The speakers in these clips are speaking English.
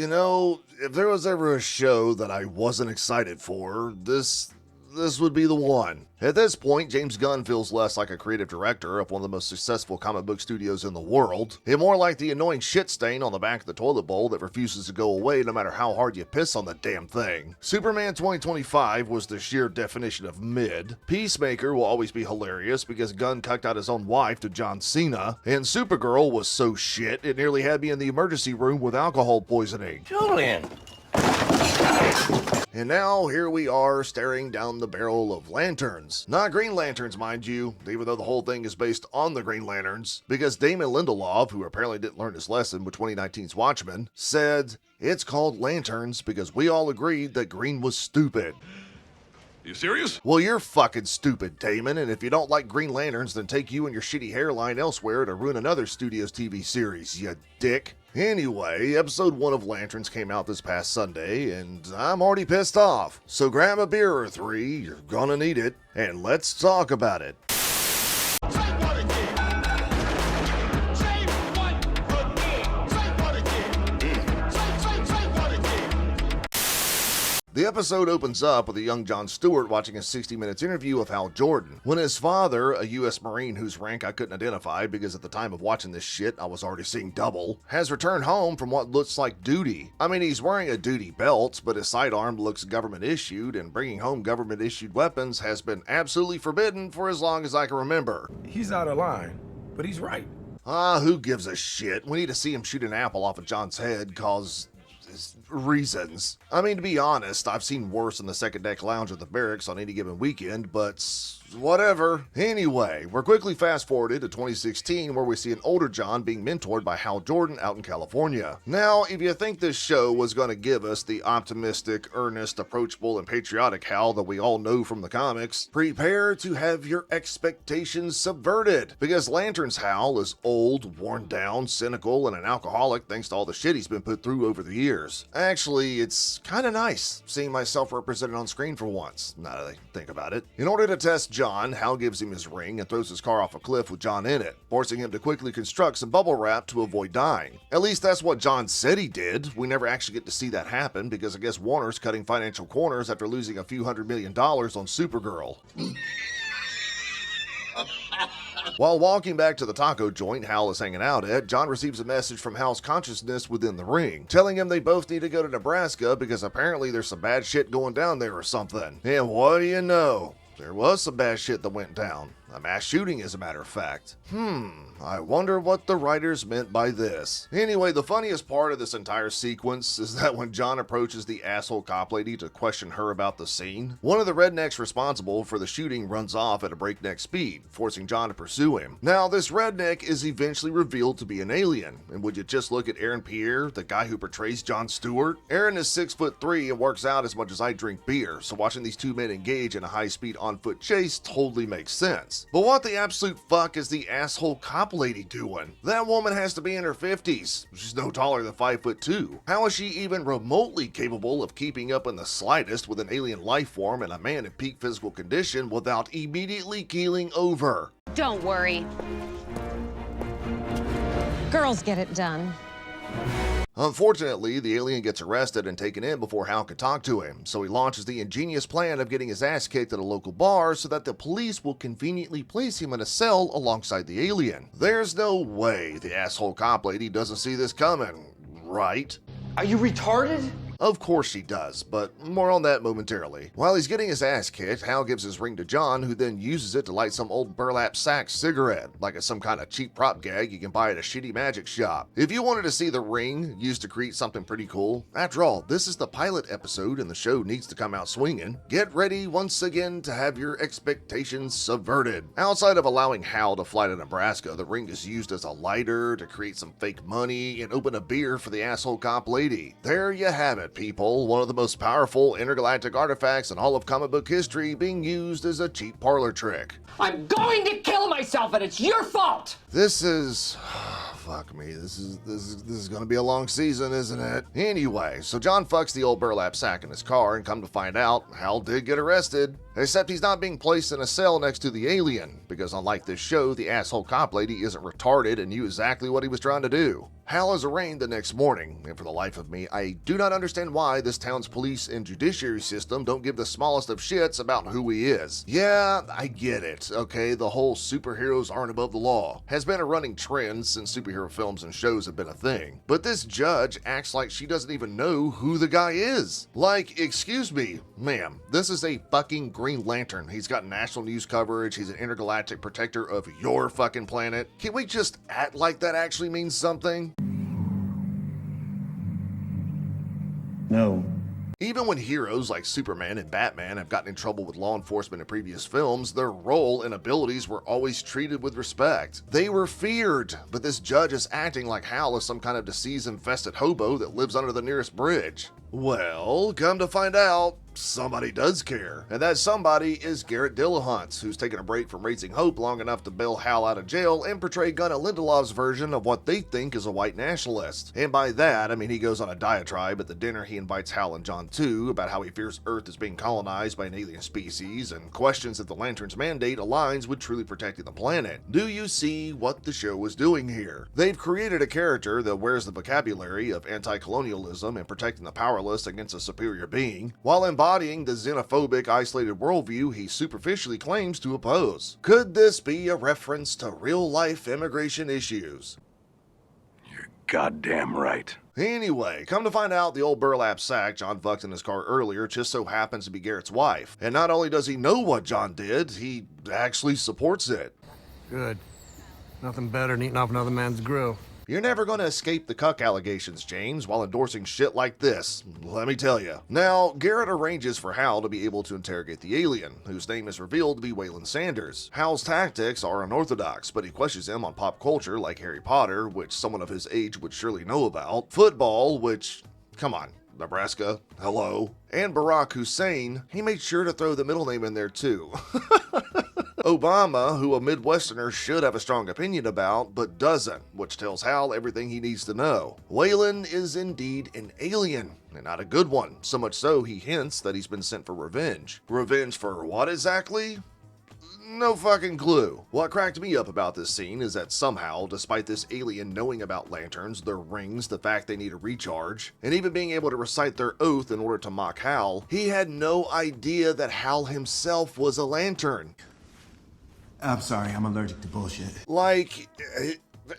if there was ever a show that I wasn't excited for, this would be the one. At this point, James Gunn feels less like a creative director of one of the most successful comic book studios in the world, and more like the annoying shit stain on the back of the toilet bowl that refuses to go away no matter how hard you piss on the damn thing. Superman 2025 was the sheer definition of mid. Peacemaker will always be hilarious because Gunn cucked out his own wife to John Cena, and Supergirl was so shit it nearly had me in the emergency room with alcohol poisoning. Julian! And now, here we are staring down the barrel of lanterns. Not Green Lanterns, mind you, even though the whole thing is based on the Green Lanterns, because Damon Lindelof, who apparently didn't learn his lesson with 2019's Watchmen, said, "It's called Lanterns because we all agreed that green was stupid." You serious? Well, you're fucking stupid, Damon, and if you don't like Green Lanterns, then take you and your shitty hairline elsewhere to ruin another studio's TV series, you dick. Anyway, episode 1 of Lanterns came out this past Sunday, and I'm already pissed off. So grab a beer or 3, you're gonna need it, and let's talk about it. The episode opens up with a young Jon Stewart watching a 60 Minutes interview of Hal Jordan, when his father, a U.S. Marine whose rank I couldn't identify because at the time of watching this shit I was already seeing double, has returned home from what looks like duty. I mean, he's wearing a duty belt, but his sidearm looks government issued, and bringing home government issued weapons has been absolutely forbidden for as long as I can remember. He's out of line, but he's right. Who gives a shit? We need to see him shoot an apple off of John's head, cause reasons. I mean, to be honest, I've seen worse in the second deck lounge of the barracks on any given weekend, but whatever. Anyway, we're quickly fast forwarded to 2016 where we see an older John being mentored by Hal Jordan out in California. Now, if you think this show was going to give us the optimistic, earnest, approachable, and patriotic Hal that we all know from the comics, prepare to have your expectations subverted, because Lantern's Hal is old, worn down, cynical, and an alcoholic thanks to all the shit he's been put through over the years. Actually, it's kind of nice seeing myself represented on screen for once, now that I think about it. In order to test John, Hal gives him his ring and throws his car off a cliff with John in it, forcing him to quickly construct some bubble wrap to avoid dying. At least that's what John said he did. We never actually get to see that happen because I guess Warner's cutting financial corners after losing a few $100 million on Supergirl. While walking back to the taco joint Hal is hanging out at, John receives a message from Hal's consciousness within the ring, telling him they both need to go to Nebraska because apparently there's some bad shit going down there or something. And what do you know? There was some bad shit that went down. A mass shooting, as a matter of fact. I wonder what the writers meant by this. Anyway, the funniest part of this entire sequence is that when John approaches the asshole cop lady to question her about the scene, one of the rednecks responsible for the shooting runs off at a breakneck speed, forcing John to pursue him. Now, this redneck is eventually revealed to be an alien, and would you just look at Aaron Pierre, the guy who portrays Jon Stewart? Aaron is 6'3" and works out as much as I drink beer, so watching these two men engage in a high-speed on-foot chase totally makes sense. But what the absolute fuck is the asshole cop lady doing? That woman has to be in her 50s. She's no taller than 5'2". How is she even remotely capable of keeping up in the slightest with an alien life form and a man in peak physical condition without immediately keeling over? Don't worry. Girls get it done. Unfortunately, the alien gets arrested and taken in before Hal can talk to him, so he launches the ingenious plan of getting his ass kicked at a local bar so that the police will conveniently place him in a cell alongside the alien. There's no way the asshole cop lady doesn't see this coming, right? Are you retarded? Of course she does, but more on that momentarily. While he's getting his ass kicked, Hal gives his ring to John, who then uses it to light some old burlap sack cigarette, like it's some kind of cheap prop gag you can buy at a shitty magic shop. If you wanted to see the ring used to create something pretty cool, after all, this is the pilot episode and the show needs to come out swinging, get ready once again to have your expectations subverted. Outside of allowing Hal to fly to Nebraska, the ring is used as a lighter to create some fake money and open a beer for the asshole cop lady. There you have it, people, one of the most powerful intergalactic artifacts in all of comic book history being used as a cheap parlor trick. I'm going to kill myself and it's your fault! This is... fuck me, this is gonna be a long season, isn't it? Anyway, so John fucks the old burlap sack in his car, and come to find out, Hal did get arrested. Except he's not being placed in a cell next to the alien, because unlike this show, the asshole cop lady isn't retarded and knew exactly what he was trying to do. Hal is arraigned the next morning, and for the life of me, I do not understand why this town's police and judiciary system don't give the smallest of shits about who he is. Yeah, I get it, okay, the whole superheroes aren't above the law has been a running trend since superhero films and shows have been a thing. But this judge acts like she doesn't even know who the guy is. Like, excuse me, ma'am, this is a fucking Green Lantern. He's got national news coverage, he's an intergalactic protector of your fucking planet. Can we just act like that actually means something? No. Even when heroes like Superman and Batman have gotten in trouble with law enforcement in previous films, their role and abilities were always treated with respect. They were feared, but this judge is acting like Hal is some kind of disease-infested hobo that lives under the nearest bridge. Well, come to find out, somebody does care. And that somebody is Garrett Dillahunt, who's taken a break from Raising Hope long enough to bail Hal out of jail and portray Gunn and Lindelof's version of what they think is a white nationalist. And by that, I mean he goes on a diatribe at the dinner he invites Hal and John to about how he fears Earth is being colonized by an alien species and questions if the Lantern's mandate aligns with truly protecting the planet. Do you see what the show is doing here? They've created a character that wears the vocabulary of anti-colonialism and protecting the powerless against a superior being, while embodying the xenophobic, isolated worldview he superficially claims to oppose. Could this be a reference to real-life immigration issues? You're goddamn right. Anyway, come to find out, the old burlap sack John fucked in his car earlier just so happens to be Garrett's wife. And not only does he know what John did, he actually supports it. Good. Nothing better than eating off another man's grill. You're never going to escape the cuck allegations, James, while endorsing shit like this, let me tell you. Now, Garrett arranges for Hal to be able to interrogate the alien, whose name is revealed to be Waylon Sanders. Hal's tactics are unorthodox, but he questions him on pop culture like Harry Potter, which someone of his age would surely know about, football, which, come on, Nebraska, hello, and Barack Hussein. He made sure to throw the middle name in there too. Obama, who a Midwesterner should have a strong opinion about, but doesn't, which tells Hal everything he needs to know. Waylon is indeed an alien, and not a good one, so much so he hints that he's been sent for revenge. Revenge for what exactly? No fucking clue. What cracked me up about this scene is that somehow, despite this alien knowing about lanterns, their rings, the fact they need a recharge, and even being able to recite their oath in order to mock Hal, he had no idea that Hal himself was a lantern. I'm sorry, I'm allergic to bullshit. Like,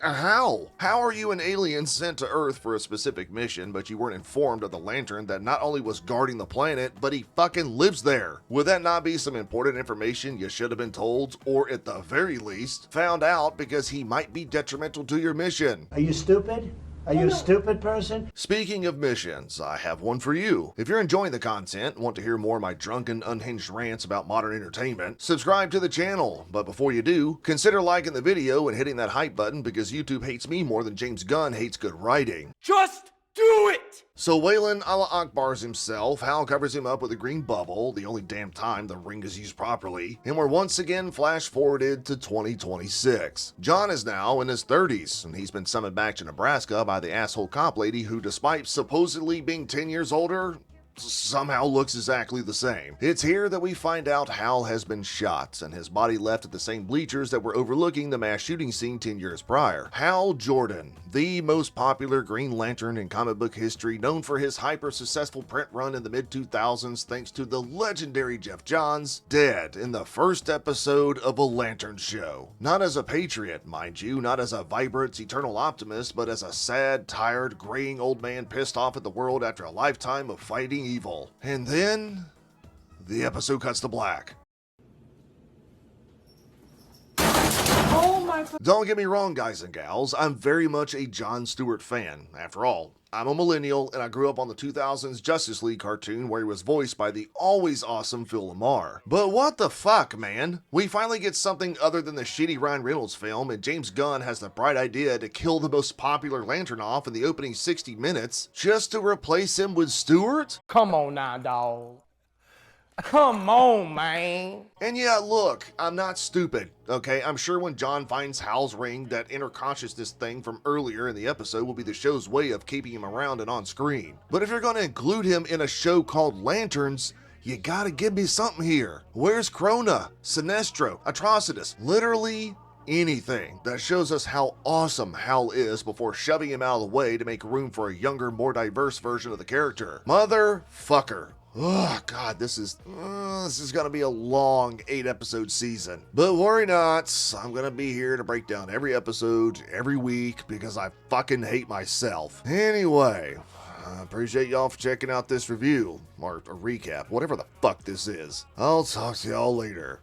how? How are you an alien sent to Earth for a specific mission, but you weren't informed of the lantern that not only was guarding the planet, but he fucking lives there? Would that not be some important information you should have been told, or at the very least, found out because he might be detrimental to your mission? Are you stupid? Are you a stupid person? Speaking of missions, I have one for you. If you're enjoying the content and want to hear more of my drunken, unhinged rants about modern entertainment, subscribe to the channel. But before you do, consider liking the video and hitting that hype button because YouTube hates me more than James Gunn hates good writing. Just do it! So Waylon Allah Akbars himself, Hal covers him up with a green bubble, the only damn time the ring is used properly, and we're once again flash forwarded to 2026. John is now in his 30s, and he's been summoned back to Nebraska by the asshole cop lady who, despite supposedly being 10 years older, somehow looks exactly the same. It's here that we find out Hal has been shot and his body left at the same bleachers that were overlooking the mass shooting scene 10 years prior. Hal Jordan, the most popular Green Lantern in comic book history, known for his hyper-successful print run in the mid-2000s thanks to the legendary Jeff Johns, dead in the first episode of a Lantern show. Not as a patriot, mind you, not as a vibrant, eternal optimist, but as a sad, tired, graying old man pissed off at the world after a lifetime of fighting evil. And then the episode cuts to black. Don't get me wrong, guys and gals, I'm very much a Jon Stewart fan. After all, I'm a millennial and I grew up on the 2000s Justice League cartoon where he was voiced by the always awesome Phil Lamar. But what the fuck, man? We finally get something other than the shitty Ryan Reynolds film, and James Gunn has the bright idea to kill the most popular Lantern off in the opening 60 minutes just to replace him with Stewart? Come on now, dawg. Come on, man. And yeah, look, I'm not stupid, okay? I'm sure when John finds Hal's ring, that interconsciousness thing from earlier in the episode will be the show's way of keeping him around and on screen. But if you're gonna include him in a show called Lanterns, you gotta give me something here. Where's Krona, Sinestro, Atrocitus, literally anything that shows us how awesome Hal is before shoving him out of the way to make room for a younger, more diverse version of the character. Motherfucker. Oh god, this is gonna be a long 8-episode season. But worry not, I'm gonna be here to break down every episode every week because I fucking hate myself. Anyway, I appreciate y'all for checking out this review, or a recap, whatever the fuck this is. I'll talk to y'all later.